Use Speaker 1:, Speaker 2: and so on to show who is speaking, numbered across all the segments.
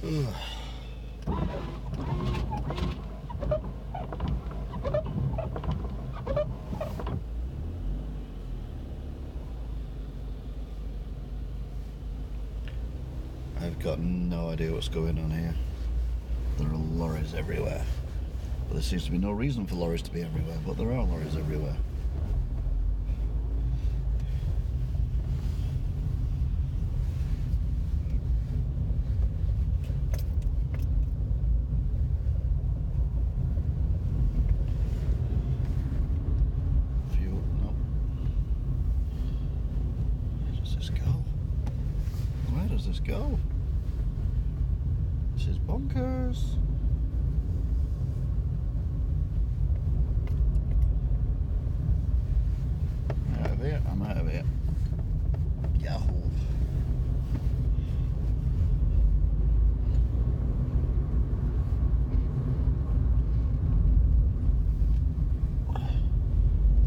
Speaker 1: I've got no idea what's going on here. There are lorries everywhere. But there seems to be no reason for lorries to be everywhere, but there are lorries everywhere. Go. This is bonkers. Out of here. I'm out of here. Yahoo.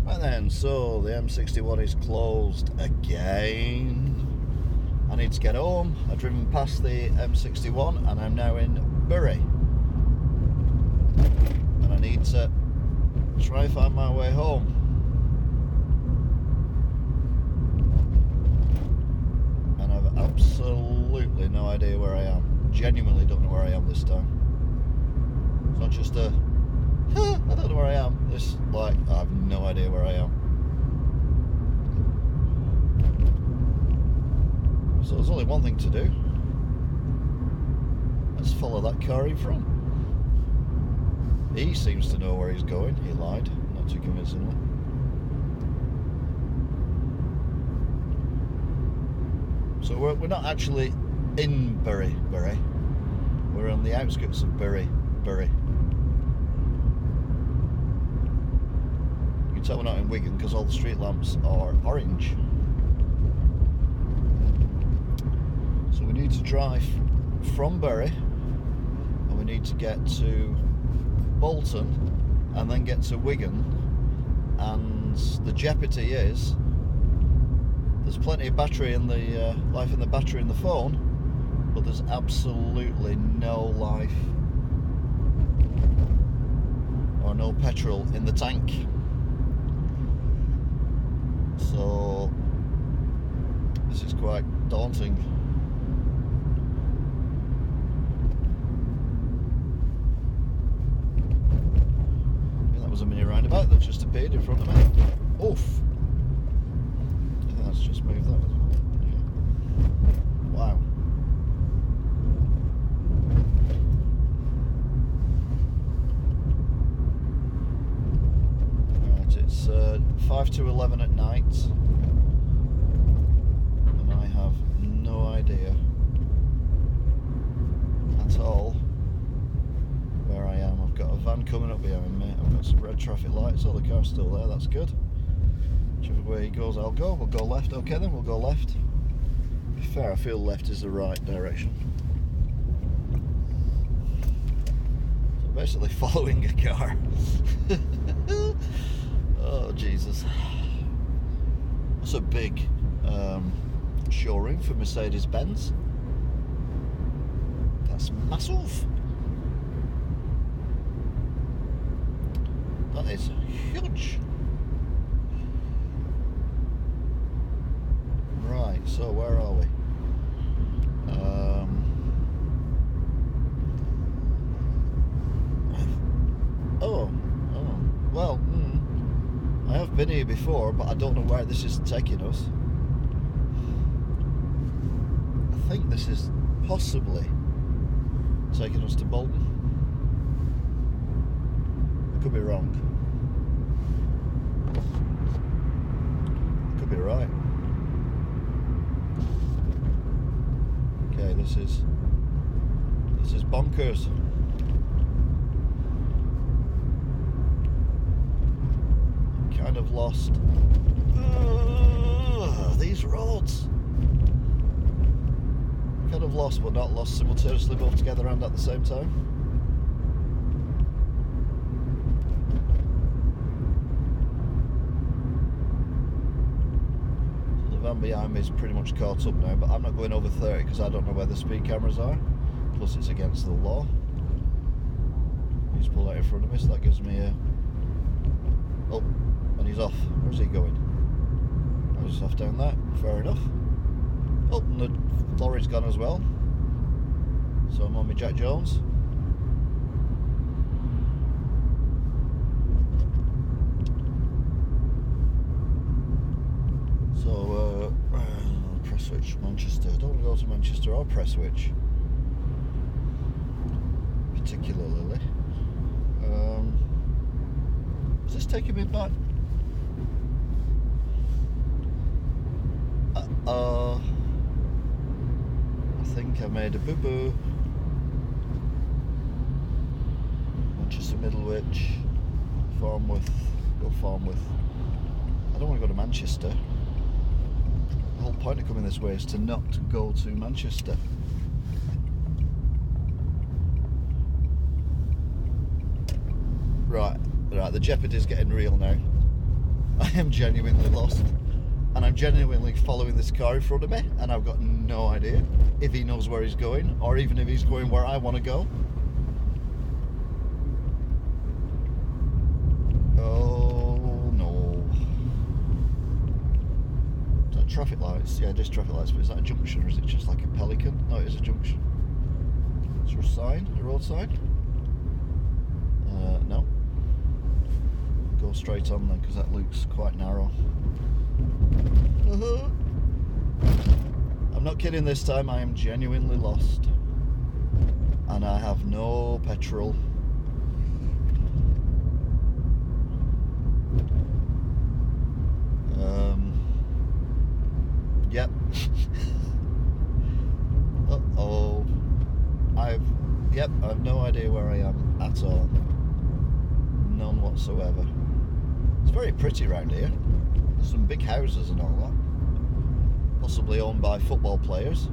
Speaker 1: Right then, so the M61 is closed again. I need to get home. I've driven past the M61 and I'm now in Bury. And I need to try and find my way home. And I've absolutely no idea where I am. Genuinely don't know where I am this time. It's not just a, I don't know where I am. This, like, I have no idea where I am. So there's only one thing to do. Let's follow that car in front. He seems to know where he's going. He lied, not too convincingly. So we're not actually in Bury. We're on the outskirts of Bury. You can tell we're not in Wigan because all the street lamps are orange. So we need to drive from Bury and we need to get to Bolton and then get to Wigan, and the jeopardy is there's plenty of battery in the life in the battery in the phone, but there's absolutely no life or no petrol in the tank. So this is quite daunting. Was a mini roundabout that just appeared in front of me. Oof! I think that's just moved that. Yeah. Wow. Right, it's 5 to 11 at night, and I have no idea at all where I am. I've got a van coming up behind me. I've got some red traffic lights. Oh, the car's still there. That's good. Whichever way he goes, I'll go. We'll go left. Okay, then we'll go left. To be fair, I feel left is the right direction. So basically following a car. Oh, Jesus. That's a big showroom for Mercedes-Benz. That's massive. That is huge. Right, so where are we? Well, I have been here before, but I don't know where this is taking us. I think this is possibly taking us to Bolton. I could be wrong. I could be right. Okay, this is bonkers. Kind of lost. These roads. Kind of lost, but not lost simultaneously, both together and at the same time. So the van behind me is pretty much caught up now, but I'm not going over 30 because I don't know where the speed cameras are. plus it's against the law. He's pulled out in front of me, so that gives me a... Oh, and he's off. Where's he going? Oh, he's off down there. Fair enough. Oh, and the lorry's gone as well. So I'm on my Jack Jones. So, Prestwich, Manchester. I don't want to go to Manchester or Prestwich, particularly. Is this taking me back? I think I made a boo-boo. Manchester Middlewich, Farmworth, go Farmworth. I don't want to go to Manchester. The whole point of coming this way is to not go to Manchester. Right, the jeopardy's getting real now. I am genuinely lost. And I'm genuinely following this car in front of me, and I've got no idea if he knows where he's going, or even if he's going where I want to go. Oh no. Is that traffic lights? Yeah, just traffic lights, but is that a junction or is it just like a pelican? No, it is a junction. Is there a sign? A road sign? No. Go straight on then, because that looks quite narrow. I'm not kidding this time, I am genuinely lost. And I have no petrol. Yep. Uh-oh. I have no idea where I am at all. None whatsoever. It's very pretty around here. There's some big houses and all that. Possibly owned by football players.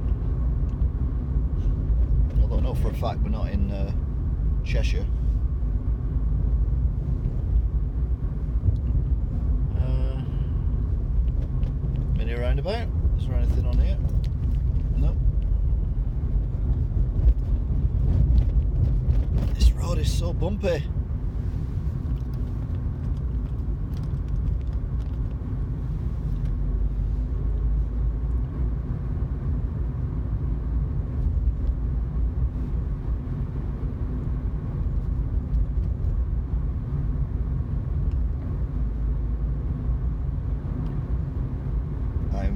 Speaker 1: Although I know for a fact we're not in Cheshire. Mini roundabout. Is there anything on here? No. This road is so bumpy.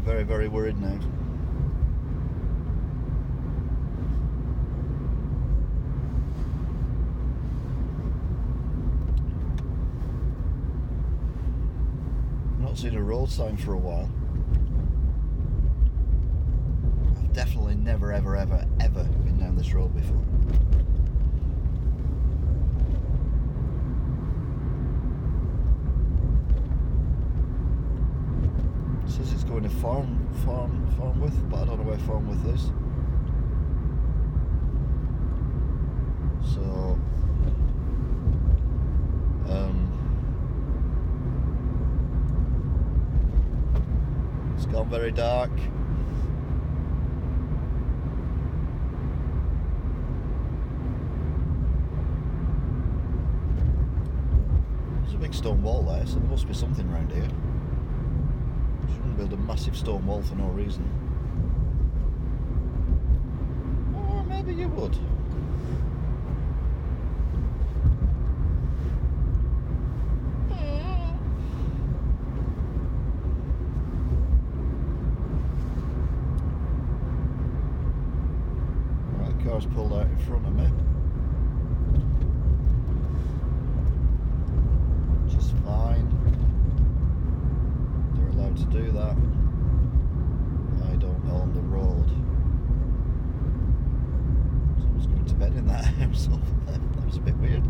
Speaker 1: Very, very worried now. I've not seen a road sign for a while. I've definitely never, ever, ever, ever been down this road before. Says it's going to Farmworth, but I don't know where Farmworth is. So, it's gone very dark. There's a big stone wall there, so there must be something around here. Build a massive stone wall for no reason. Or maybe you would. Right, the car's pulled out in front of me. Just fine. To do that. I don't own the road. Someone's going to bed in that house over there. That was a bit weird.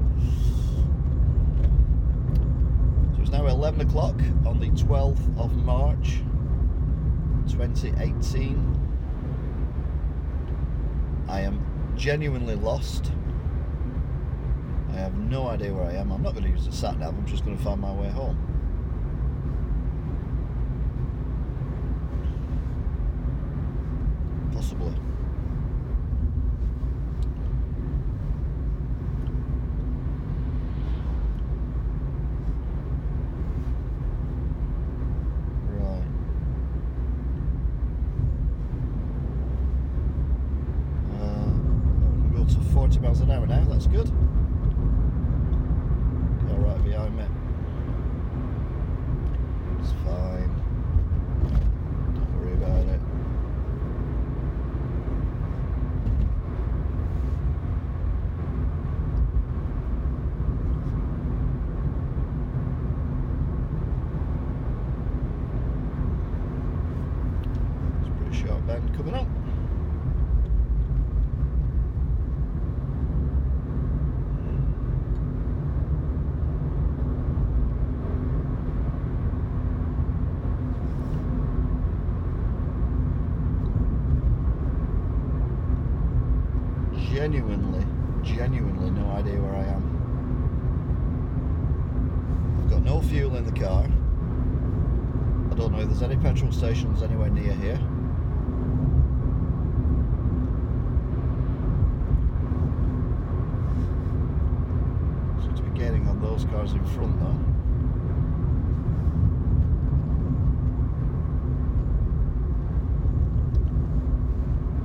Speaker 1: So it's now 11 o'clock on the 12th of March 2018. I am genuinely lost. I have no idea where I am. I'm not going to use the sat nav, I'm just going to find my way home. Possibly. 40 miles an hour now, that's good. Car right behind me. It's fine. Don't worry about it. It's a pretty sharp bend coming up. Genuinely no idea where I am. I've got no fuel in the car. I don't know if there's any petrol stations anywhere near here. Seem to be gaining on those cars in front though.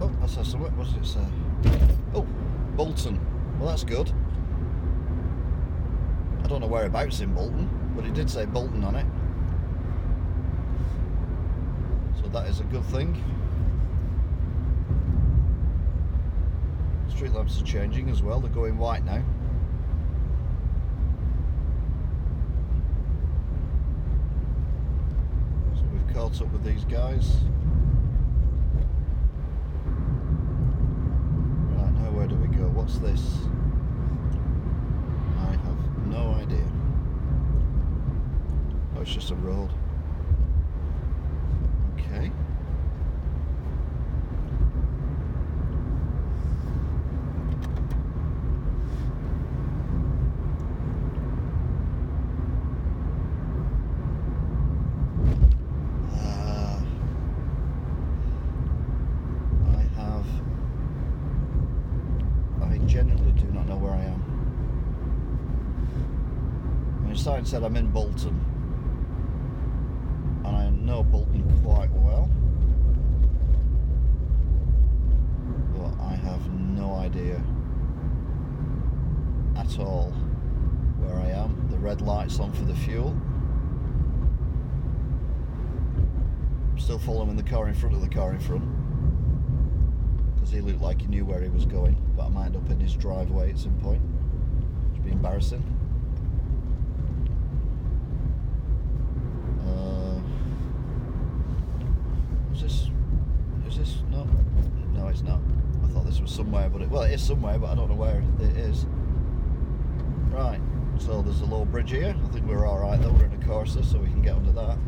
Speaker 1: Oh, that says something. What does it say? Oh, Bolton. Well, that's good. I don't know whereabouts in Bolton, but it did say Bolton on it. So that is a good thing. Street lamps are changing as well. They're going white now. So we've caught up with these guys. Where do we go? What's this? I have no idea. Oh, it's just a road. Okay. Genuinely do not know where I am. I mean, sign said I'm in Bolton, and I know Bolton quite well, but I have no idea at all where I am. The red light's on for the fuel. I'm still following the car in front of the car in front. He looked like he knew where he was going, but I might end up in his driveway at some point, which would be embarrassing. Is this? No, it's not. I thought this was somewhere, but it is somewhere, but I don't know where it is. Right, so there's a low bridge here. I think we're all right though. We're in a Corsa, so we can get under that.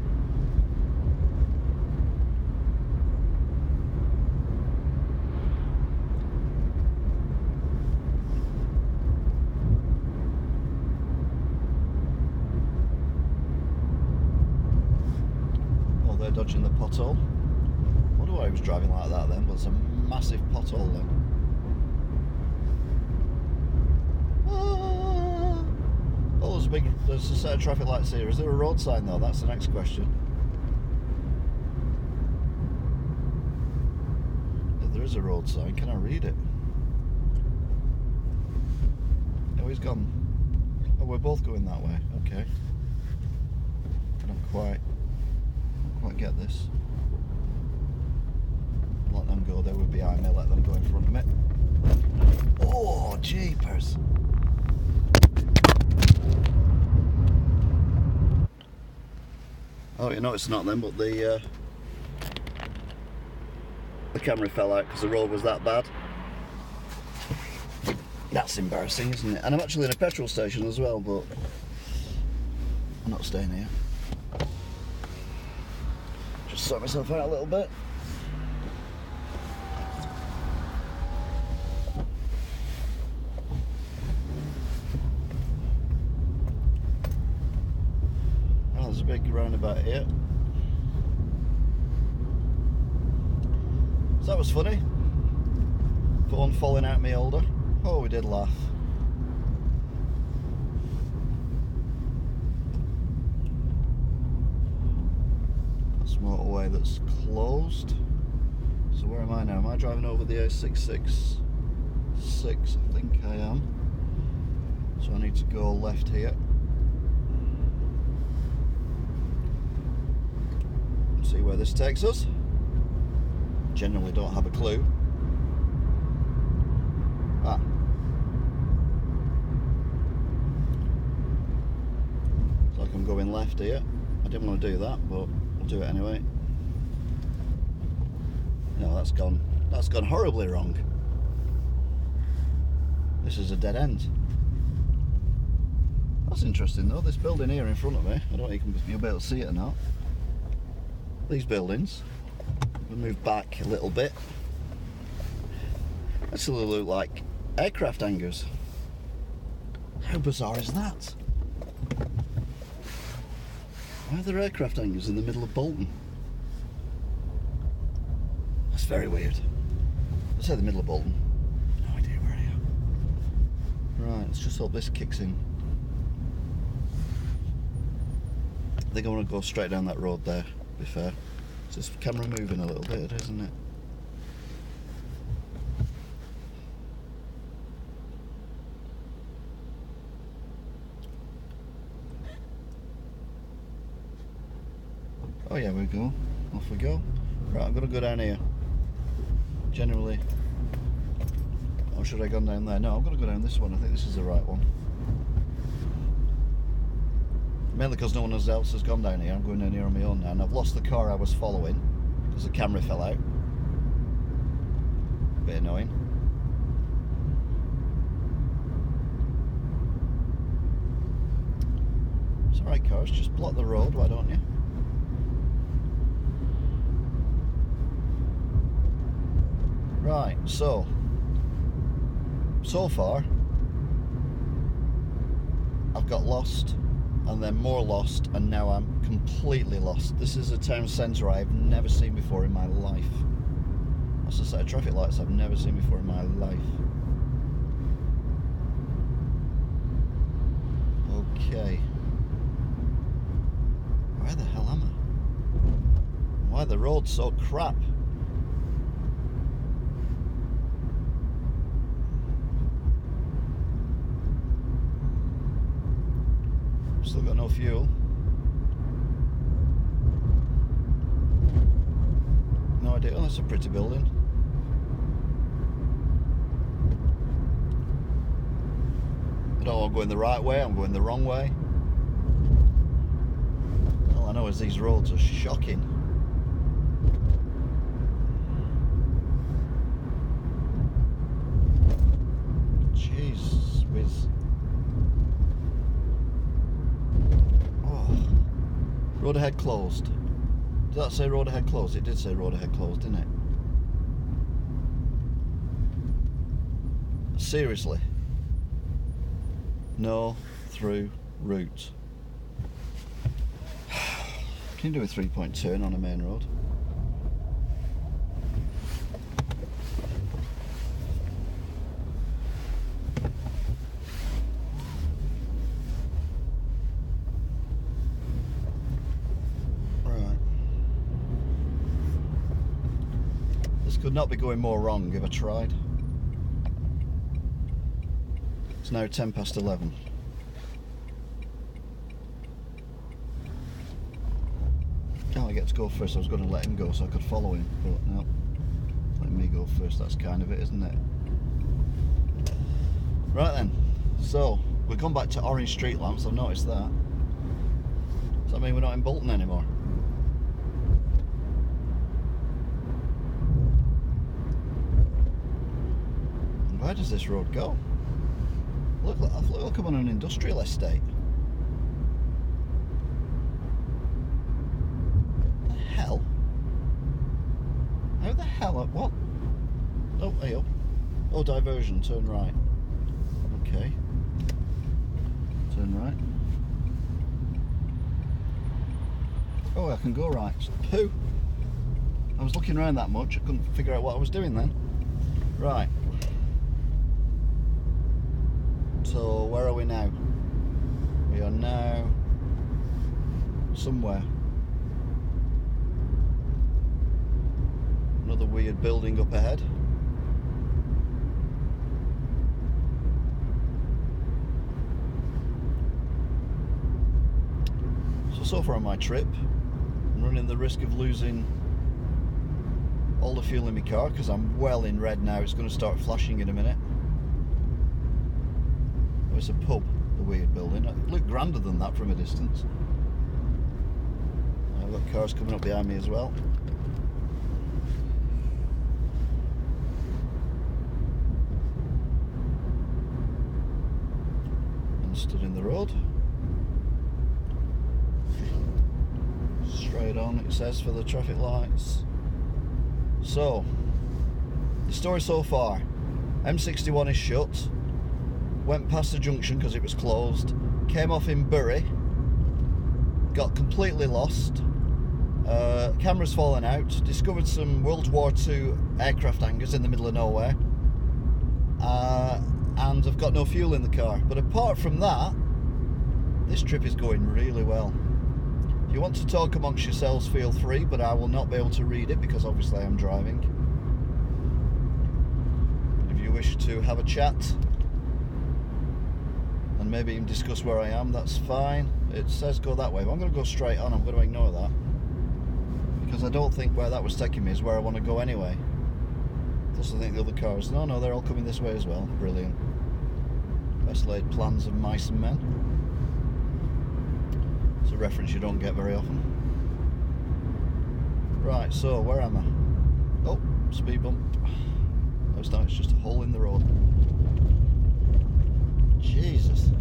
Speaker 1: Dodging the pothole. I wonder why he was driving like that then, but it's a massive pothole then. Oh, there's a set of traffic lights here. Is there a road sign though? That's the next question. If there is a road sign, can I read it? Oh, he's gone. Oh, we're both going that way. Okay. I don't quite get this. Let them go, they were behind me, let them go in front of me. Oh, jeepers. Oh, you know it's not them, but the camera fell out because the road was that bad. That's embarrassing, isn't it? And I'm actually in a petrol station as well, but I'm not staying here. Just sort myself out a little bit. Oh, there's a big roundabout here. So that was funny. Phone falling out my holder. Oh, we did laugh. Motorway that's closed. So where am I now? Am I driving over the A66 6, I think I am. So I need to go left here. See where this takes us. Generally don't have a clue. Ah. It's like I'm going left here. I didn't want to do that, but we'll do it anyway. No, that's gone horribly wrong. This is a dead end. That's interesting though, this building here in front of me, I don't know if you'll be able to see it or not. These buildings, we'll move back a little bit. Actually look like aircraft hangars. How bizarre is that? Why are there aircraft hangars in the middle of Bolton? That's very weird. Let's say the middle of Bolton. No idea where I am. Right, let's just hope this kicks in. I think I want to go straight down that road there, to be fair. It's just camera moving a little bit, isn't it? Oh yeah, we go. Off we go. Right, I'm going to go down here. Generally. Or should I go down there? No, I'm going to go down this one. I think this is the right one. Mainly because no one else has gone down here. I'm going down here on my own now, and I've lost the car I was following because the camera fell out. Bit annoying. It's alright, cars, just block the road, why don't you? Right, so far I've got lost and then more lost, and now I'm completely lost. This is a town centre I've never seen before in my life. That's a set of traffic lights I've never seen before in my life. Okay. Where the hell am I? Why are the roads so crap? Still got no fuel. No idea. Oh, that's a pretty building. I don't know, I'm going the right way, I'm going the wrong way. All I know is these roads are shocking. Jeez whiz. Road ahead closed. Did that say road ahead closed? It did say road ahead closed, didn't it? Seriously. No through route. Can you do a 3-point turn on a main road? Could not be going more wrong if I tried. It's now 11:10. Oh, I get to go first. I was going to let him go so I could follow him, but no. Letting me go first, that's kind of it, isn't it? Right then, so we've gone back to orange street lamps, I've noticed that. Does that mean we're not in Bolton anymore? Where does this road go? Look, I'm on an industrial estate. What the hell? How the hell? What? Oh, hey up. Oh, diversion, turn right. Okay. Turn right. Oh, I can go right. Pooh. I was looking around that much, I couldn't figure out what I was doing then. Right. So where are we now? We are now somewhere. Another weird building up ahead. So far on my trip, I'm running the risk of losing all the fuel in my car because I'm well in red now. It's going to start flashing in a minute. Oh, it's a pub, the weird building. It looked grander than that from a distance. I've got cars coming up behind me as well. And stood in the road. Straight on, it says, for the traffic lights. So, the story so far: M61 is shut. Went past the junction because it was closed. Came off in Bury. Got completely lost. Camera's fallen out. Discovered some World War II aircraft hangars in the middle of nowhere. And I've got no fuel in the car. But apart from that, this trip is going really well. If you want to talk amongst yourselves, feel free, but I will not be able to read it because obviously I'm driving. If you wish to have a chat and maybe even discuss where I am, that's fine. It says go that way, but I'm going to go straight on. I'm going to ignore that because I don't think where that was taking me is where I want to go anyway. Plus I think the other cars, no, they're all coming this way as well. Brilliant. Best laid plans of mice and men. It's a reference you don't get very often. Right, so where am I? Oh, speed bump. No, it's not, it's just a hole in the road. Jesus.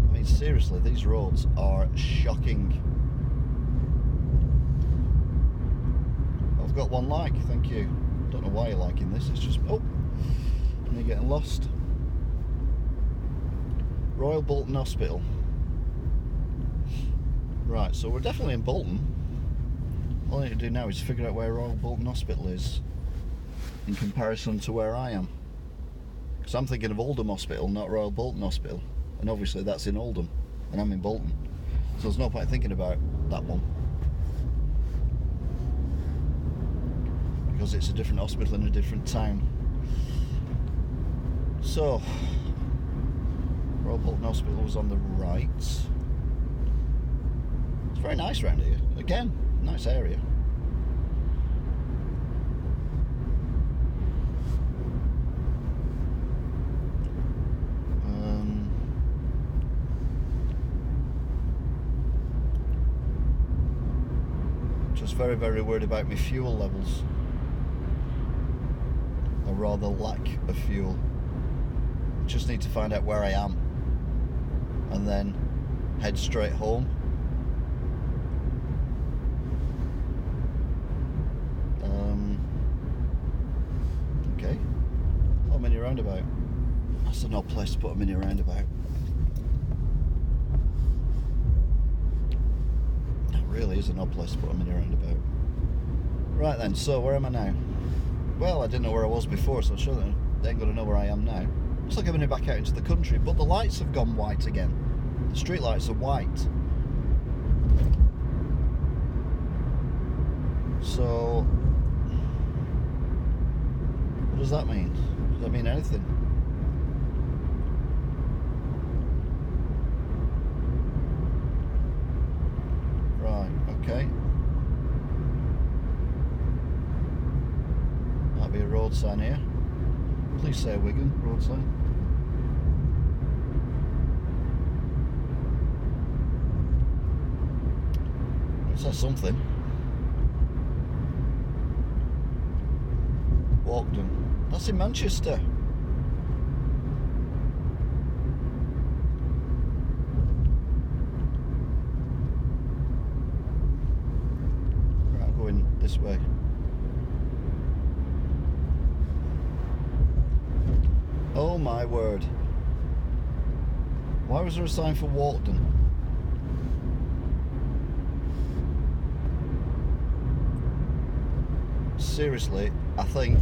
Speaker 1: I mean, seriously, these roads are shocking. I've got one like, thank you. Don't know why you're liking this, it's just, oh, and you're getting lost. Royal Bolton Hospital. Right, so we're definitely in Bolton. All I need to do now is figure out where Royal Bolton Hospital is in comparison to where I am. Because I'm thinking of Oldham Hospital, not Royal Bolton Hospital. And obviously that's in Oldham, and I'm in Bolton. So there's no point thinking about that one. Because it's a different hospital in a different town. So, Royal Bolton Hospital was on the right. It's very nice around here. Again, nice area. Just very, very worried about my fuel levels. Or rather, lack of fuel. Just need to find out where I am and then head straight home. Okay. Oh, mini roundabout. That's an odd place to put a mini roundabout. That really is an odd place to put a mini roundabout. Right then, so where am I now? Well, I didn't know where I was before, so I'm sure they ain't gonna know where I am now. Looks like I'm going back out into the country, but the lights have gone white again. The street lights are white. So, what does that mean? Does that mean anything? Right, okay. Might be a road sign here. Please say Wigan, road sign. It says something. Walkden. That's in Manchester. Right, I'm going this way. Oh my word. Why was there a sign for Walkden? Seriously, I think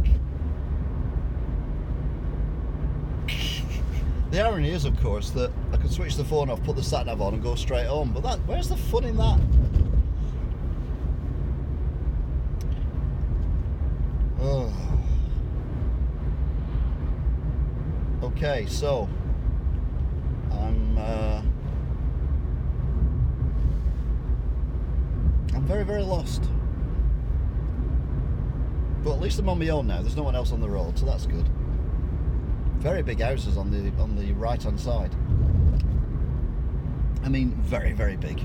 Speaker 1: the irony is, of course, that I could switch the phone off, put the sat nav on and go straight home, but where's the fun in that? Oh. Okay, so I'm I'm very, very lost. But at least I'm on my own now. There's no one else on the road, so that's good. Very big houses on the right hand side. I mean, very, very big.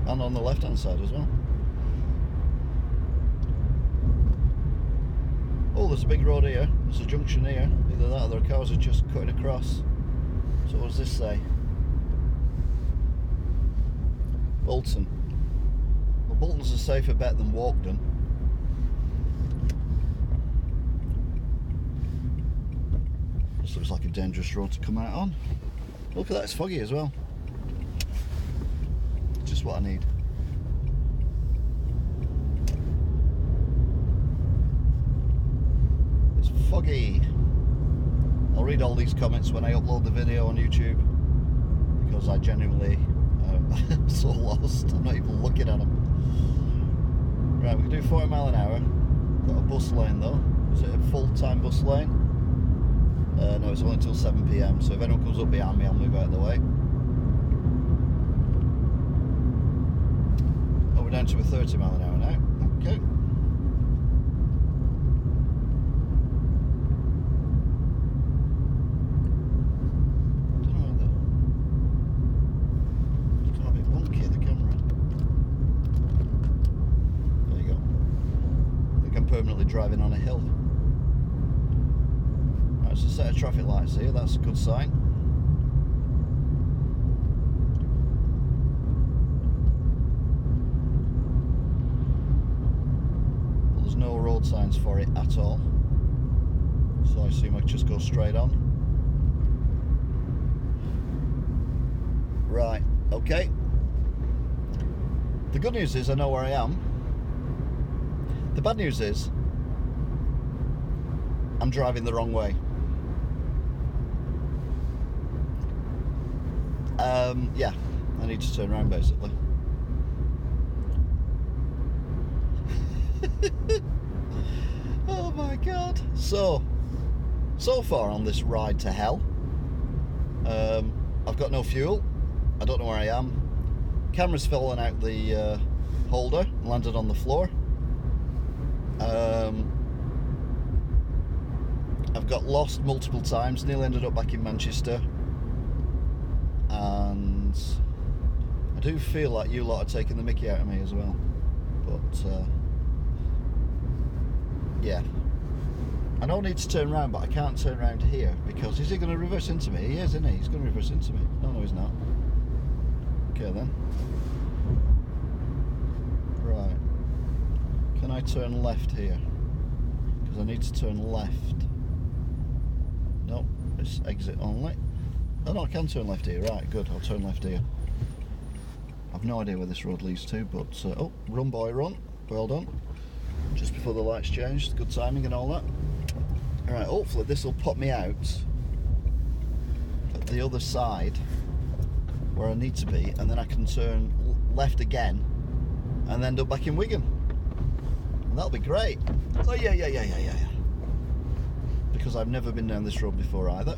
Speaker 1: And on the left hand side as well. Oh, there's a big road here. There's a junction here. Either that or the cars are just cutting across. So what does this say? Bolton. Well, Bolton's a safer bet than Walkden. This looks like a dangerous road to come out on. Look at that, it's foggy as well. Just what I need. It's foggy. I'll read all these comments when I upload the video on YouTube, because I genuinely am so lost, I'm not even looking at them. Right, we can do 40 mile an hour. Got a bus lane though. Is it a full-time bus lane? No, it's only until 7 PM, so if anyone comes up behind me, I'll move out of the way. Oh, we're down to a 30 mile an hour now. Okay. Permanently driving on a hill. Right, there's a set of traffic lights here, that's a good sign. But there's no road signs for it at all, so I assume I just go straight on. Right, okay. The good news is I know where I am. The bad news is, I'm driving the wrong way. Yeah, I need to turn around basically. Oh my god. So far on this ride to hell, I've got no fuel. I don't know where I am. Camera's fallen out the holder, landed on the floor. I've got lost multiple times, nearly ended up back in Manchester, and I do feel like you lot are taking the mickey out of me as well, but yeah, I don't need to turn around, but I can't turn around here, because is he going to reverse into me? He is, isn't he? He's going to reverse into me. No, he's not. Okay then. Right. Can I turn left here? Because I need to turn left. Nope, it's exit only. Oh no, I can turn left here. Right, good, I'll turn left here. I've no idea where this road leads to, but oh, run boy run. Well done. Just before the lights changed, good timing and all that. Alright, hopefully this will pop me out at the other side where I need to be, and then I can turn left again and end up back in Wigan. And that'll be great. Oh yeah. Because I've never been down this road before either.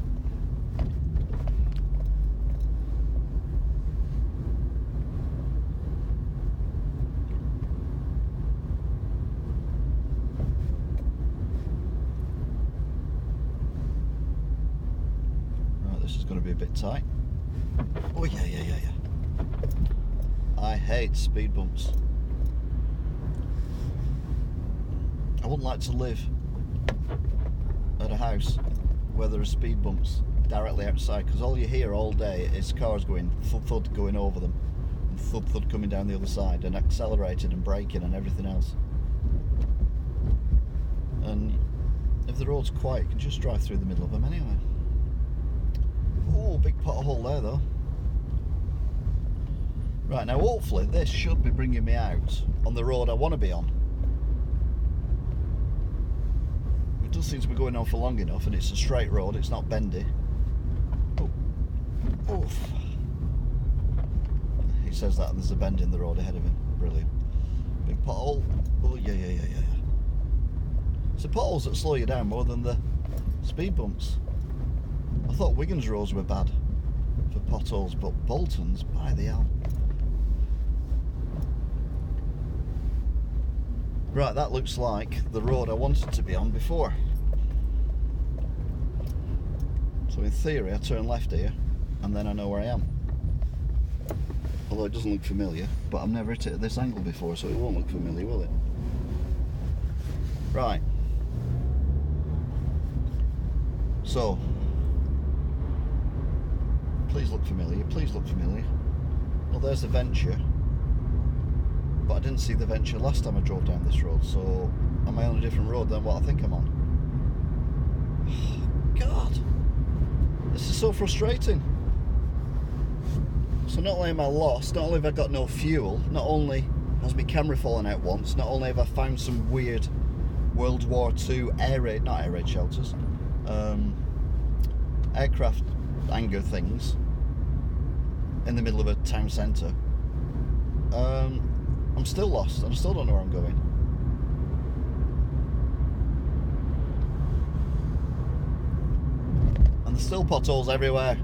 Speaker 1: Right, this is going to be a bit tight. Oh yeah. I hate speed bumps. I wouldn't like to live at a house where there are speed bumps directly outside, because all you hear all day is cars going thud going over them, and thud coming down the other side, and accelerating and braking and everything else. And if the road's quiet, you can just drive through the middle of them anyway. Oh, big pothole there though. Right, now hopefully this should be bringing me out on the road I want to be on. It does seem to be going on for long enough, and it's a straight road, it's not bendy. Oh. Oof. He says that and there's a bend in the road ahead of him. Brilliant. Big pothole. Oh yeah. It's the potholes that slow you down more than the speed bumps. I thought Wigan's roads were bad for potholes, but Bolton's, by the hell. Right, that looks like the road I wanted to be on before. So in theory I turn left here and then I know where I am. Although it doesn't look familiar, but I've never hit it at this angle before, so it won't look familiar, will it? Right. So, please look familiar, please look familiar. Well, there's the Venture. But I didn't see the Venture last time I drove down this road, so am I on a different road than what I think I'm on? Oh, God, this is so frustrating. So not only am I lost, not only have I got no fuel, not only has my camera fallen out once, not only have I found some weird World War II not air raid shelters, aircraft hangar things in the middle of a town centre, I'm still lost and I still don't know where I'm going. And there's still potholes everywhere.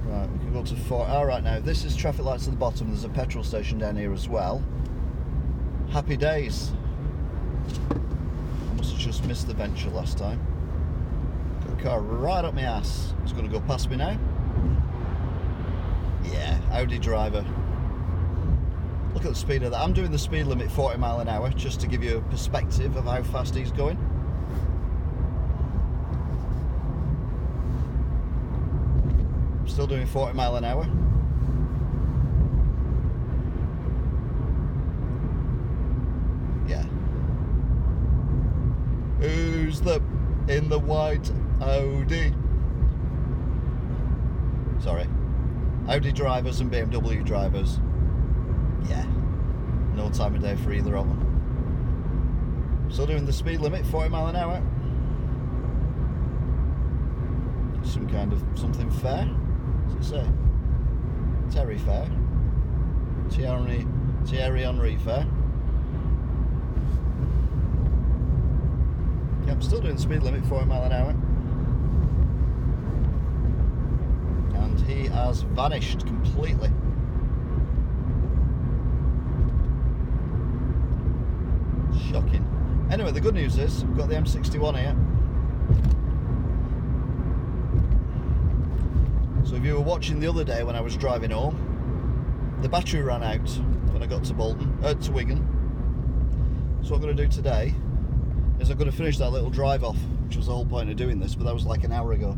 Speaker 1: Right, we can go to 4. Alright, now this is traffic lights at the bottom. There's a petrol station down here as well. Happy days. I must have just missed the Venture last time. Got a car right up my ass. It's going to go past me now. Yeah, Audi driver. Look at the speed of that. I'm doing the speed limit 40 mile an hour just to give you a perspective of how fast he's going. Still doing 40 mile an hour. Yeah. Who's in the white Audi? Sorry. Audi drivers and BMW drivers. Yeah. No time of day for either of them. Still doing the speed limit, 40 mile an hour. Some kind of something fair. What's it say? Terry Fair. Thierry Henry Fair. Yeah, I'm still doing the speed limit, 40 mile an hour. And he has vanished completely. Shocking. Anyway, the good news is we've got the M61 here. So if you were watching the other day when I was driving home, the battery ran out when I got to to Wigan. So what I'm going to do today is I'm going to finish that little drive off, which was the whole point of doing this, but that was like an hour ago.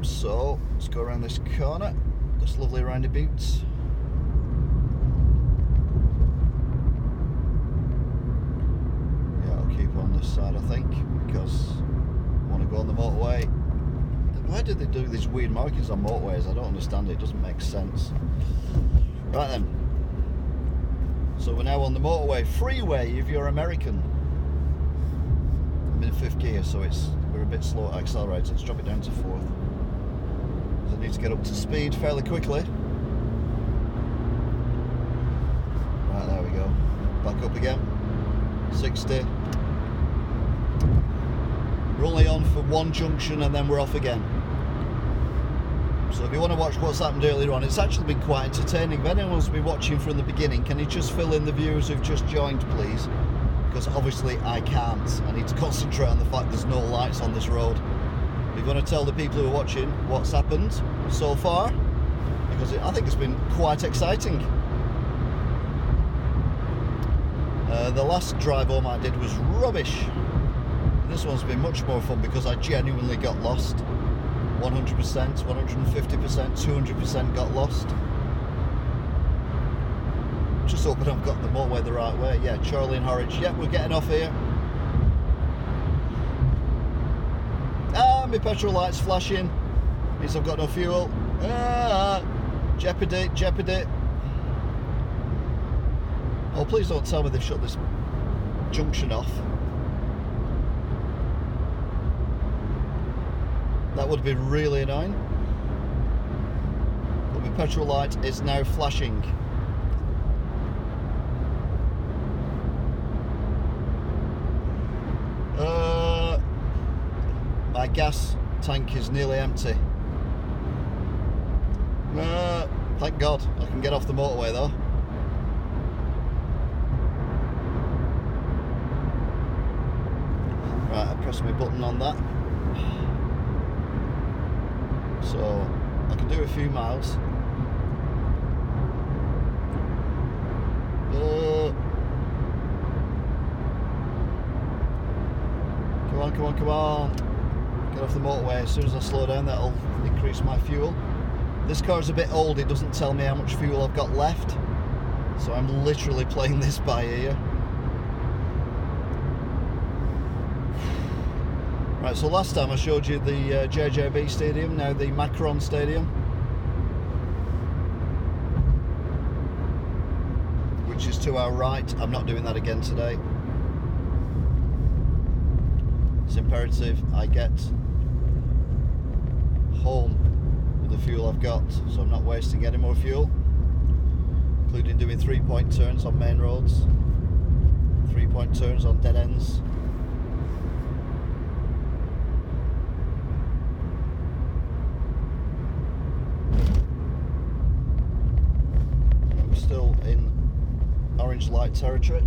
Speaker 1: So let's go around this corner, this lovely roundabout. Yeah, I'll keep on this side I think, because I want to go on the motorway. Why did they do these weird markings on motorways? I don't understand it, doesn't make sense. Right then, so we're now on the motorway, freeway if you're American. I'm in 5th gear, so we're a bit slow at accelerator. Let's drop it down to 4th. Because I need to get up to speed fairly quickly. Right, there we go. Back up again. 60. We're only on for one junction and then we're off again. So if you want to watch what's happened earlier on, it's actually been quite entertaining. If anyone's been watching from the beginning, can you just fill in the viewers who've just joined, please? Because obviously I can't. I need to concentrate on the fact there's no lights on this road. You're going to tell the people who are watching what's happened so far, because I think it's been quite exciting. The last drive home I did was rubbish. This one's been much more fun because I genuinely got lost. 100%, 150%, 200% got lost. Just hoping I've got the motorway the right way. Yeah, Charlie and Horwich. Yep, we're getting off here. Ah, my petrol light's flashing. Means I've got no fuel. Ah, jeopardy, jeopardy. Oh, please don't tell me they've shut this junction off. That would be really annoying. But my petrol light is now flashing. My gas tank is nearly empty. Thank God I can get off the motorway though. Right, I press my button on that. So I can do a few miles. Come on, come on, come on. Get off the motorway. As soon as I slow down, that'll increase my fuel. This car's a bit old, it doesn't tell me how much fuel I've got left. So I'm literally playing this by ear. Right, so last time I showed you the JJB Stadium, now the Macron Stadium, which is to our right. I'm not doing that again today. It's imperative I get home with the fuel I've got, so I'm not wasting any more fuel, including doing 3-point turns on main roads, 3-point turns on dead ends. I'm still in orange light territory.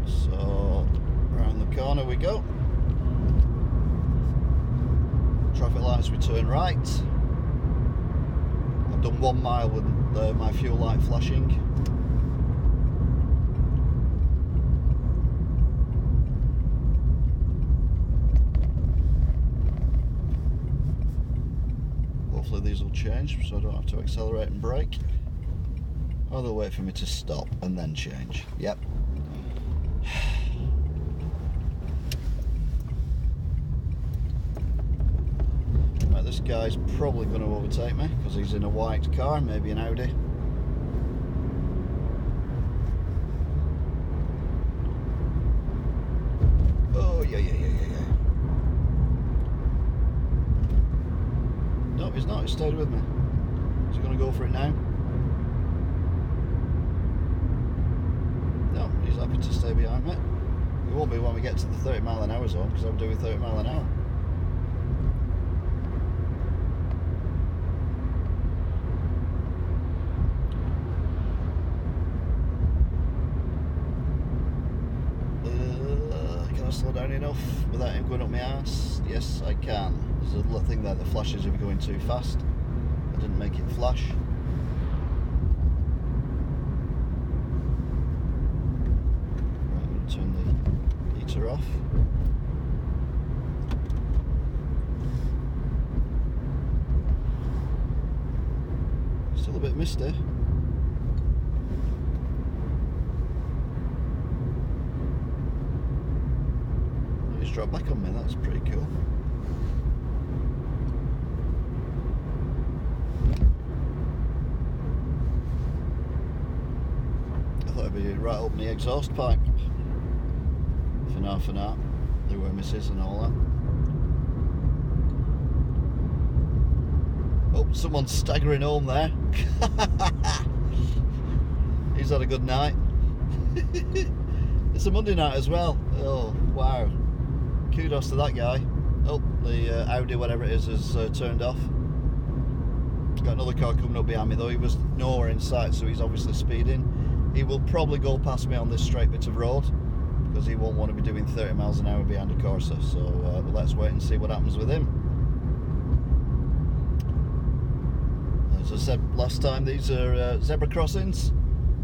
Speaker 1: So around the corner we go. Traffic lights, we turn right. I've done 1 mile with my fuel light flashing. Hopefully these will change so I don't have to accelerate and brake. Or they'll wait for me to stop and then change. Yep. Right, this guy's probably going to overtake me because he's in a white car, maybe an Audi. Oh, yeah. No, he's not, he stayed with me. Is he going to go for it now? No, he's happy to stay behind me. It won't be when we get to the 30 mile an hour zone because I'm doing 30 mile an hour. Can I slow down enough without him going up my arse? Yes, I can. There's a little thing there that flashes if you're going too fast. I didn't make it flash. Turn the heater off. Still a bit misty. He's dropped back on me, that's pretty cool. I thought I'd be right up the exhaust pipe. For now, the way misses and all that. Oh, someone's staggering home there. He's had a good night. It's a Monday night as well. Oh, wow. Kudos to that guy. Oh, the Audi, whatever it is, has turned off. Got another car coming up behind me though. He was nowhere in sight, so he's obviously speeding. He will probably go past me on this straight bit of road, because he won't want to be doing 30 miles an hour behind a Corsa, so let's wait and see what happens with him. As I said last time, these are zebra crossings.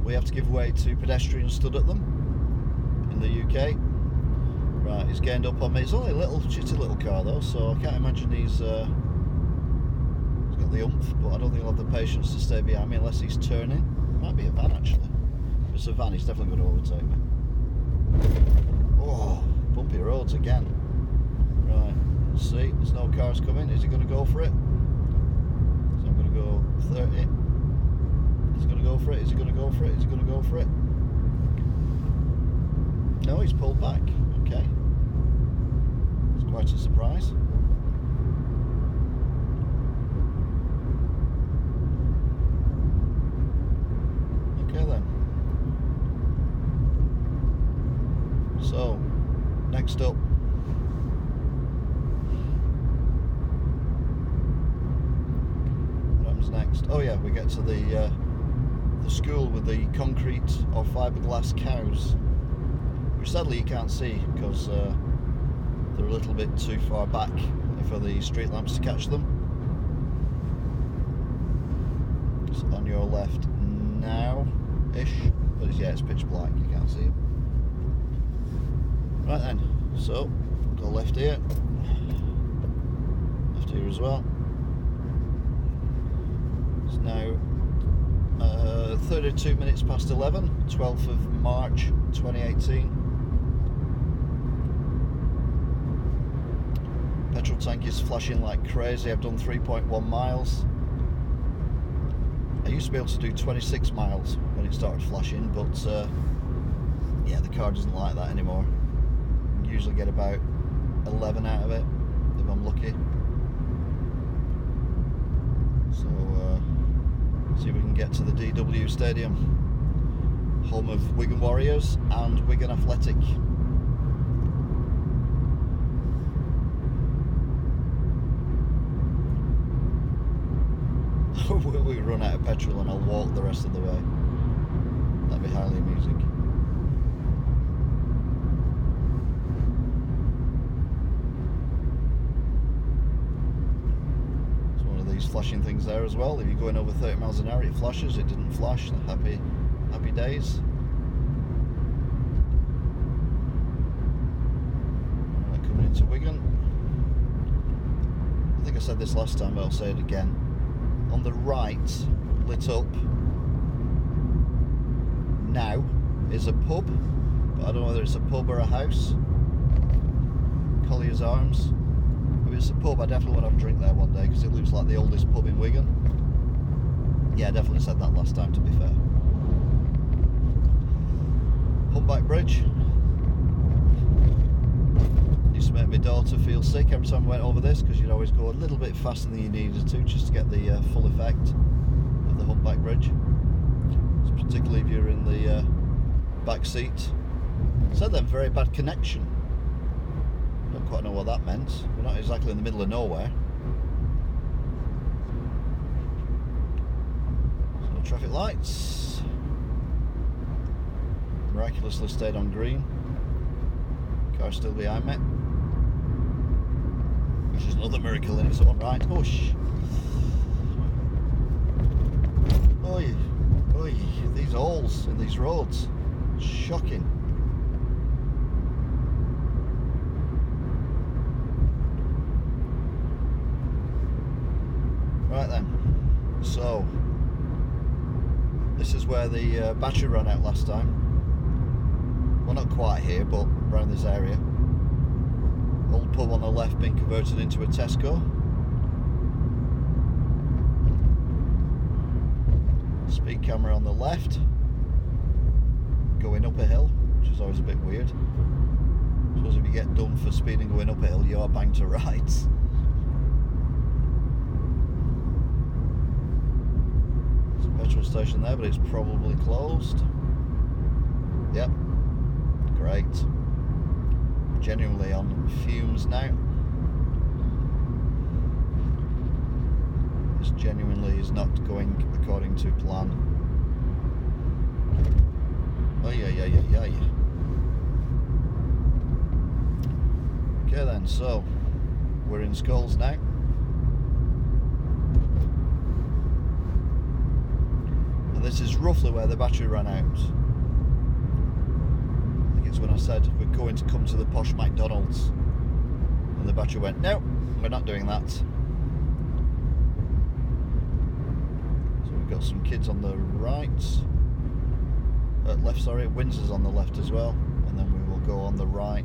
Speaker 1: We have to give way to pedestrians stood at them in the UK. Right, he's gained up on me. It's only a little shitty little car though, so I can't imagine he's got the oomph, but I don't think he'll have the patience to stay behind me unless he's turning. Might be a van actually. If it's a van, he's definitely going to overtake me. Oh, bumpy roads again. Right, let's see, there's no cars coming. Is he going to go for it? So I'm going to go 30. He's going to go for it. Is he going to go for it? Is he going to go for it? No, he's pulled back. Okay. It's quite a surprise. Okay then. So, next up, oh yeah, we get to the school with the concrete or fiberglass cows, which sadly you can't see because they're a little bit too far back for the street lamps to catch them. It's on your left now-ish, but it's pitch black, you can't see it. Right then, so go left here as well. It's now 32 minutes past 11, 12th of March 2018. Petrol tank is flashing like crazy. I've done 3.1 miles. I used to be able to do 26 miles when it started flashing, but yeah, the car doesn't like that anymore. I usually get about 11 out of it if I'm lucky. So see if we can get to the DW Stadium, home of Wigan Warriors and Wigan Athletic. Will we run out of petrol and I'll walk the rest of the way? That'd be highly amusing. It's one of these flashing things there as well. If you're going over 30 miles an hour, it flashes. It didn't flash. Happy days. Right, coming into Wigan. I think I said this last time, but I'll say it again. On the right, lit up now, is a pub, but I don't know whether it's a pub or a house. Collier's Arms. If it's a pub, I definitely want to have a drink there one day because it looks like the oldest pub in Wigan. Yeah, I definitely said that last time, to be fair. Humpback Bridge. Used to make my daughter feel sick every time I went over this because you'd always go a little bit faster than you needed to just to get the full effect of the Humpback Bridge. So particularly if you're in the back seat. Said then, very bad connection. Don't quite know what that meant. We're not exactly in the middle of nowhere. So traffic lights. Miraculously stayed on green. Car still behind me. Which is another miracle in its own right. Whoosh. Oi, oi, these holes in these roads. Shocking. Right then, so this is where the battery ran out last time. Well, not quite here, but around this area. Old pub on the left being converted into a Tesco. Speed camera on the left, going up a hill, which is always a bit weird. I suppose if you get done for speeding going up a hill, you are banged to rights. There's a petrol station there, but it's probably closed. Yep. Great. Genuinely on fumes now. This genuinely is not going according to plan. Oh yeah. Okay then, so we're in Skulls now. And this is roughly where the battery ran out. When I said we're going to come to the posh McDonald's, and the battery went, no, we're not doing that. So we've got some kids on the right, left, sorry, Windsor's on the left as well, and then we will go on the right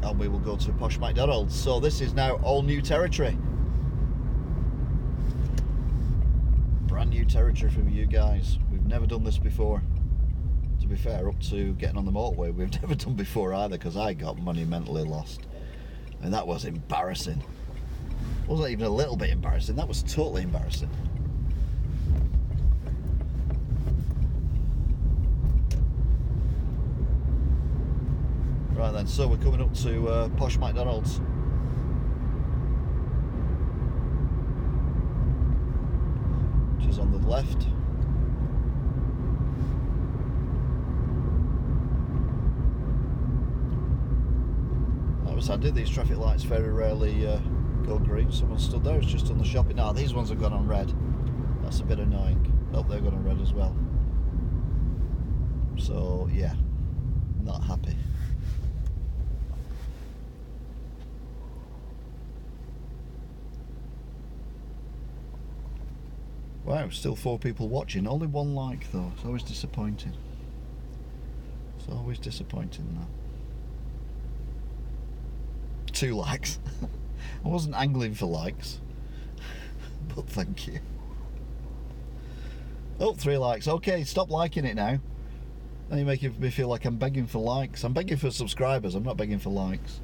Speaker 1: and we will go to posh McDonald's. So this is now all new territory, brand new territory for you guys. We've never done this before. To be fair, up to getting on the motorway, we've never done before either, because I got monumentally lost. And that was embarrassing. It wasn't even a little bit embarrassing, that was totally embarrassing. Right then, so we're coming up to posh McDonald's. which is on the left. That was handy. These traffic lights very rarely go green. Someone stood there, it's just on the shopping. Now these ones have gone on red. That's a bit annoying. Oh, they've gone on red as well. So yeah, not happy. Wow, still 4 people watching. Only 1 like though. It's always disappointing. It's always disappointing that. 2 likes. I wasn't angling for likes, but thank you. Oh, 3 likes. Okay, stop liking it now. Now you're making me feel like I'm begging for likes. I'm begging for subscribers. I'm not begging for likes.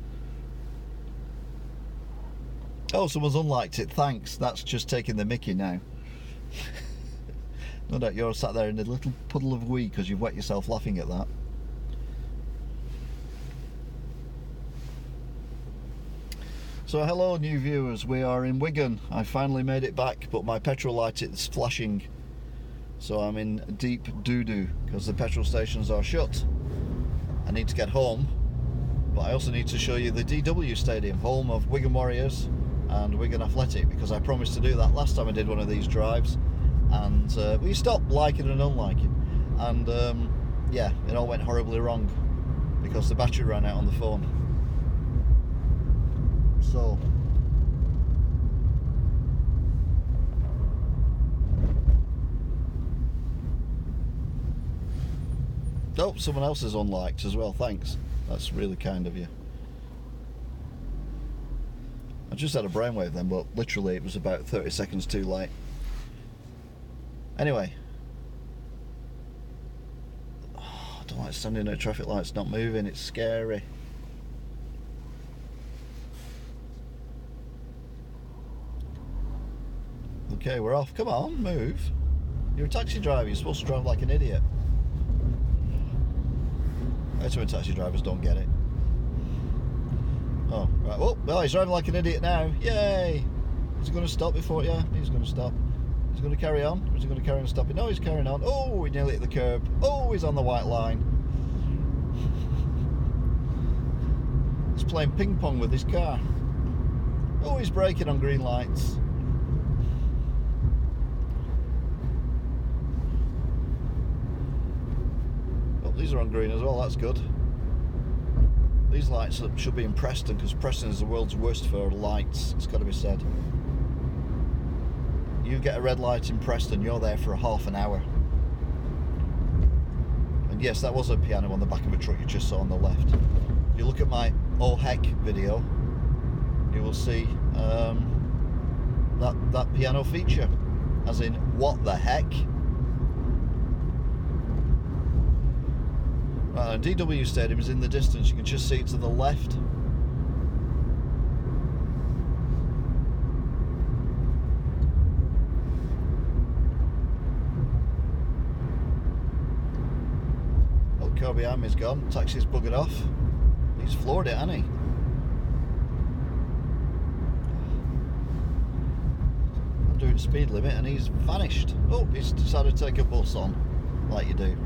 Speaker 1: Oh, someone's unliked it. Thanks. That's just taking the mickey now. No doubt you're sat there in a little puddle of wee because you've wet yourself laughing at that. So hello new viewers, we are in Wigan. I finally made it back, but my petrol light is flashing. So I'm in deep doo-doo because the petrol stations are shut. I need to get home, but I also need to show you the DW Stadium, home of Wigan Warriors and Wigan Athletic, because I promised to do that last time I did one of these drives, and we stopped liking and unliking, and yeah, it all went horribly wrong because the battery ran out on the phone. So oh, someone else is unliked as well, thanks. That's really kind of you. I just had a brainwave then, but literally it was about 30 seconds too late. Anyway. Oh, I don't like standing at traffic lights not moving, it's scary. Okay, we're off. Come on, move. You're a taxi driver, you're supposed to drive like an idiot. That's when taxi drivers don't get it. Oh, right. Oh, he's driving like an idiot now. Yay! Is he going to stop before? Yeah, he's going to stop. Is he going to carry on? Or is he going to carry on stopping? No, he's carrying on. Oh, he nearly hit the curb. Oh, he's on the white line. He's playing ping pong with his car. Oh, he's braking on green lights. Oh, these are on green as well. That's good. These lights should be in Preston, because Preston is the world's worst for lights, it's got to be said. You get a red light in Preston, you're there for a half an hour. And yes, that was a piano on the back of a truck you just saw on the left. If you look at my oh heck video, you will see that piano feature, as in what the heck. Right, and DW Stadium is in the distance, you can just see it to the left. Oh, the car behind me's gone, taxi's buggered off. He's floored it, hasn't he? I'm doing speed limit and he's vanished. Oh, he's decided to take a bus on, like you do.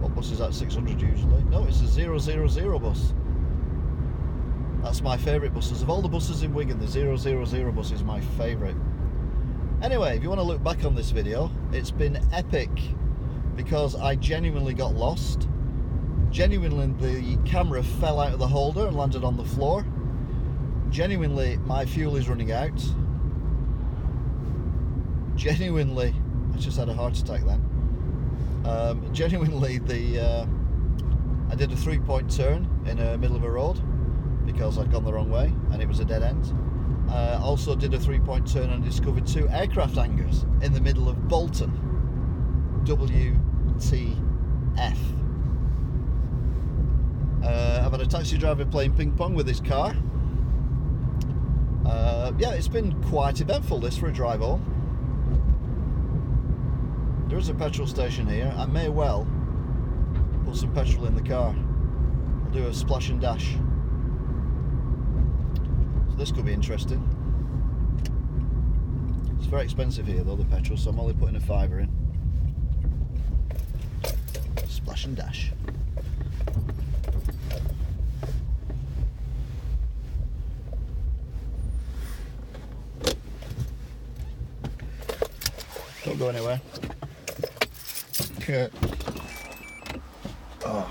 Speaker 1: What bus is that? 600 usually? No, it's a 000 bus. That's my favourite buses. Of all the buses in Wigan, the 000 bus is my favourite. Anyway, if you want to look back on this video, it's been epic because I genuinely got lost. Genuinely, the camera fell out of the holder and landed on the floor. Genuinely, my fuel is running out. Genuinely, I just had a heart attack then. Genuinely, I did a 3-point turn in the middle of a road because I'd gone the wrong way and it was a dead end. Also did a 3-point turn and discovered 2 aircraft hangars in the middle of Bolton. WTF. I've had a taxi driver playing ping pong with his car. Yeah, it's been quite eventful this for a drive home. There is a petrol station here. I may well put some petrol in the car. I'll do a splash and dash. So this could be interesting. It's very expensive here though, the petrol, so I'm only putting a fiver in. Splash and dash. Don't go anywhere. Okay. Oh.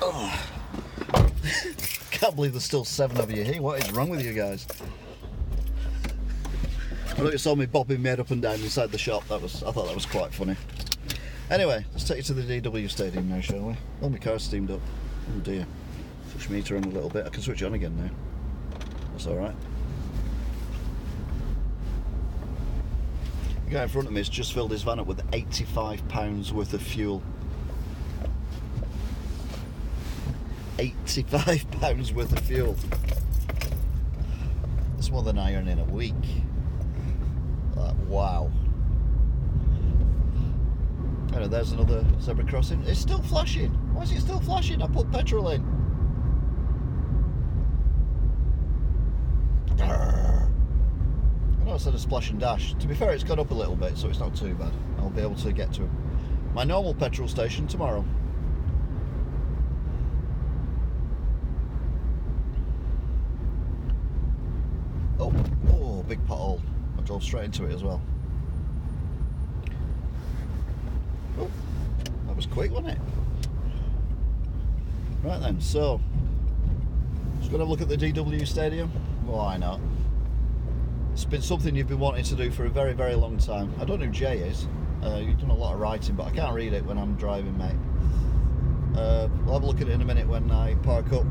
Speaker 1: Oh. Can't believe there's still 7 of you here. What is wrong with you guys? I thought you saw me bobbing made up and down inside the shop. I thought that was quite funny. Anyway, let's take you to the DW Stadium now, shall we? Oh, my car's steamed up. Oh dear. Switch meter on a little bit. I can switch it on again now. That's alright. The guy in front of me has just filled his van up with £85 worth of fuel. £85 worth of fuel. That's more than I earn in a week. Wow. Oh, there's another zebra crossing. It's still flashing. Why is it still flashing? I put petrol in. I know I said a splash and dash. To be fair, it's gone up a little bit, so it's not too bad. I'll be able to get to my normal petrol station tomorrow. Oh, big pothole. I drove straight into it as well. Oh, that was quick, wasn't it? Right then, so just gonna have a look at the DW Stadium. Why not? It's been something you've been wanting to do for a very, very long time. I don't know who Jay is. You've done a lot of writing, but I can't read it when I'm driving, mate. We'll have a look at it in a minute when I park up.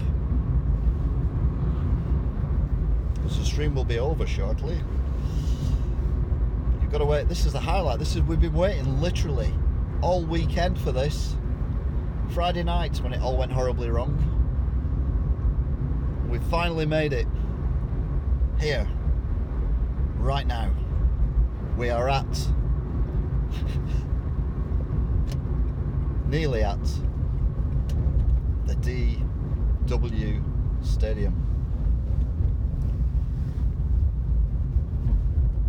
Speaker 1: The stream will be over shortly. But you've got to wait. This is the highlight. We've been waiting literally all weekend for this. Friday night when it all went horribly wrong. We finally made it here, right now. We are at nearly at DW Stadium.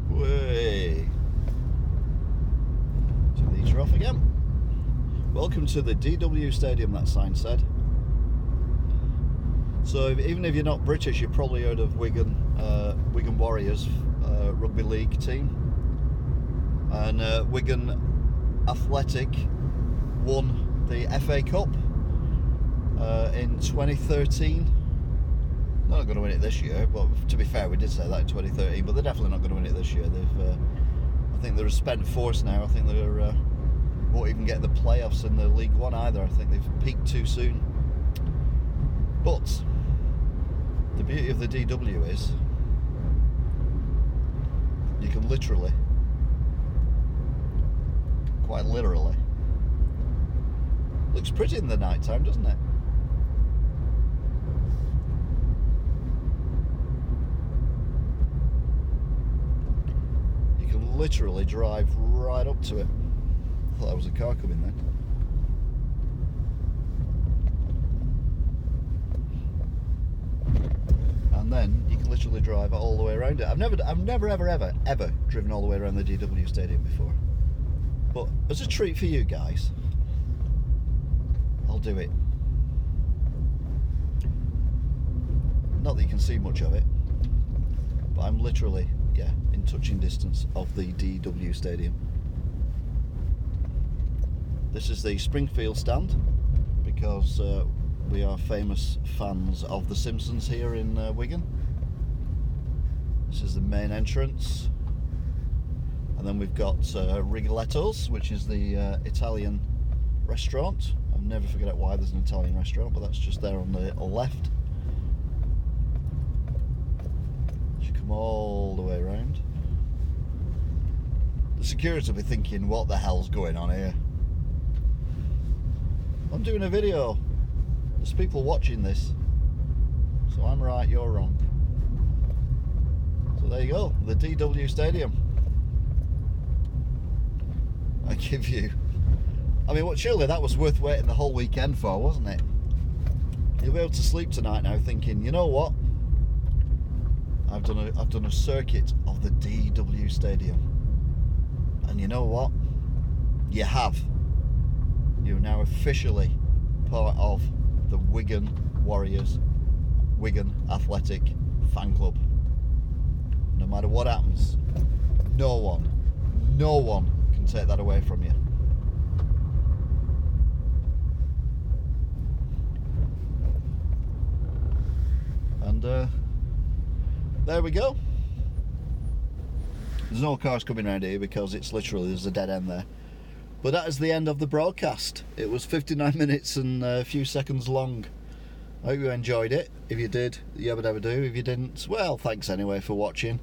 Speaker 1: Way. So these are off again. Welcome to the DW Stadium, that sign said. So even if you're not British, you've probably heard of Wigan Warriors rugby league team. And Wigan Athletic won the FA Cup in 2013. They're not going to win it this year, but to be fair, we did say that in 2013, but they're definitely not going to win it this year. I think they're a spent force now. I think they're won't even get the playoffs in the League One either. I think they've peaked too soon. But the beauty of the DW is you can literally, quite literally, looks pretty in the night time, doesn't it? You can literally drive right up to it. I thought that was a car coming then. And then you can literally drive all the way around it. I've never ever driven all the way around the DW Stadium before. But as a treat for you guys, I'll do it. Not that you can see much of it, but I'm literally, yeah, in touching distance of the DW Stadium. This is the Springfield stand, because we are famous fans of The Simpsons here in Wigan. This is the main entrance. And then we've got Rigoletto's, which is the Italian restaurant. I'll never forget why there's an Italian restaurant, but that's just there on the left. You come all the way around. The security will be thinking, what the hell's going on here? I'm doing a video. There's people watching this. So I'm right, you're wrong. So there you go, the DW Stadium. I give you, I mean, surely that was worth waiting the whole weekend for, wasn't it? You'll be able to sleep tonight now thinking, you know what? I've done a circuit of the DW Stadium. And you know what? You have. You're now officially part of the Wigan Warriors, Wigan Athletic fan club. No matter what happens, no one can take that away from you. And there we go. There's no cars coming around here because it's literally, there's a dead end there. But that is the end of the broadcast. It was 59 minutes and a few seconds long. I hope you enjoyed it. If you did, yabba dabba do. If you didn't, well, thanks anyway for watching.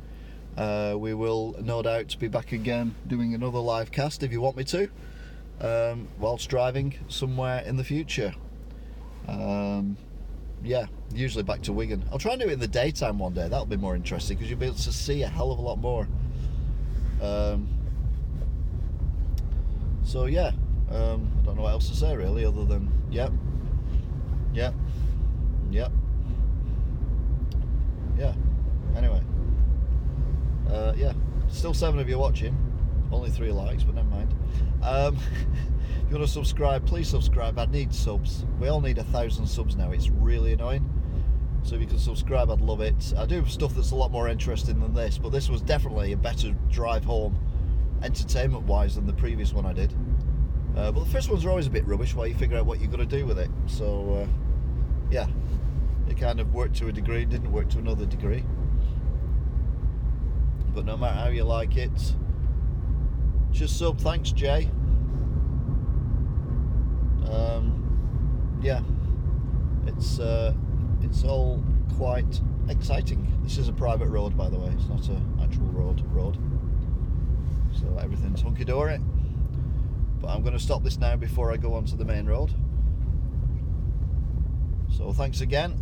Speaker 1: We will no doubt be back again doing another live cast if you want me to, whilst driving somewhere in the future. Yeah, usually back to Wigan. I'll try and do it in the daytime one day. That'll be more interesting because you'll be able to see a hell of a lot more. So yeah, I don't know what else to say really, other than yep, yeah. Anyway, yeah, still 7 of you watching, only 3 likes, but never mind. If you want to subscribe, please subscribe. I need subs. We all need 1,000 subs now. It's really annoying. So if you can subscribe, I'd love it. I do stuff that's a lot more interesting than this, but this was definitely a better drive home entertainment wise than the previous one I did. But the first ones are always a bit rubbish while you figure out what you've got to do with it. So yeah, it kind of worked to a degree, didn't work to another degree. But no matter how you like it, just sub. Thanks, Jay. Yeah, it's all quite exciting. This is a private road, by the way. It's not an actual road. So everything's hunky-dory. But I'm going to stop this now before I go onto the main road. So thanks again,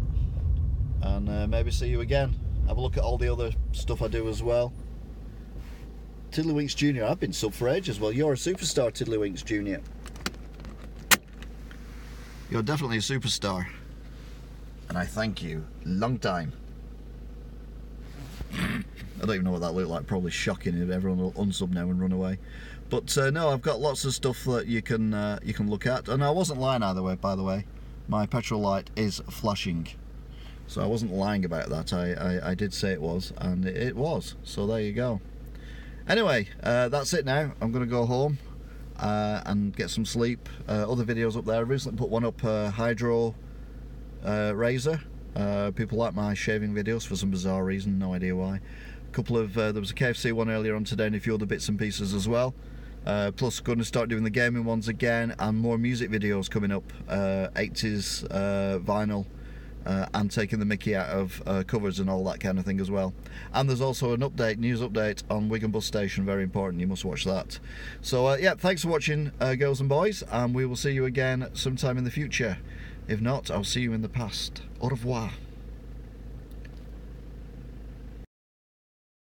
Speaker 1: and maybe see you again. Have a look at all the other stuff I do as well. Tiddlywinks Jr. I've been sub for ages. Well, you're a superstar, Tiddlywinks Jr. You're definitely a superstar. And I thank you. Long time. I don't even know what that looked like. Probably shocking if everyone will unsub now and run away. But no, I've got lots of stuff that you can look at. And I wasn't lying either way, by the way. My petrol light is flashing. So I wasn't lying about that. I did say it was, and it was. So there you go. Anyway, that's it now. I'm going to go home and get some sleep. Other videos up there. I recently put one up, Hydro razor. People like my shaving videos for some bizarre reason, no idea why. There was a KFC one earlier on today and a few other bits and pieces as well. Plus going to start doing the gaming ones again, and more music videos coming up, 80s vinyl, and taking the mickey out of covers and all that kind of thing as well. And there's also an news update on Wigan bus station, very important, you must watch that. So yeah, thanks for watching, girls and boys, and we will see you again sometime in the future. If not, I'll see you in the past. Au revoir.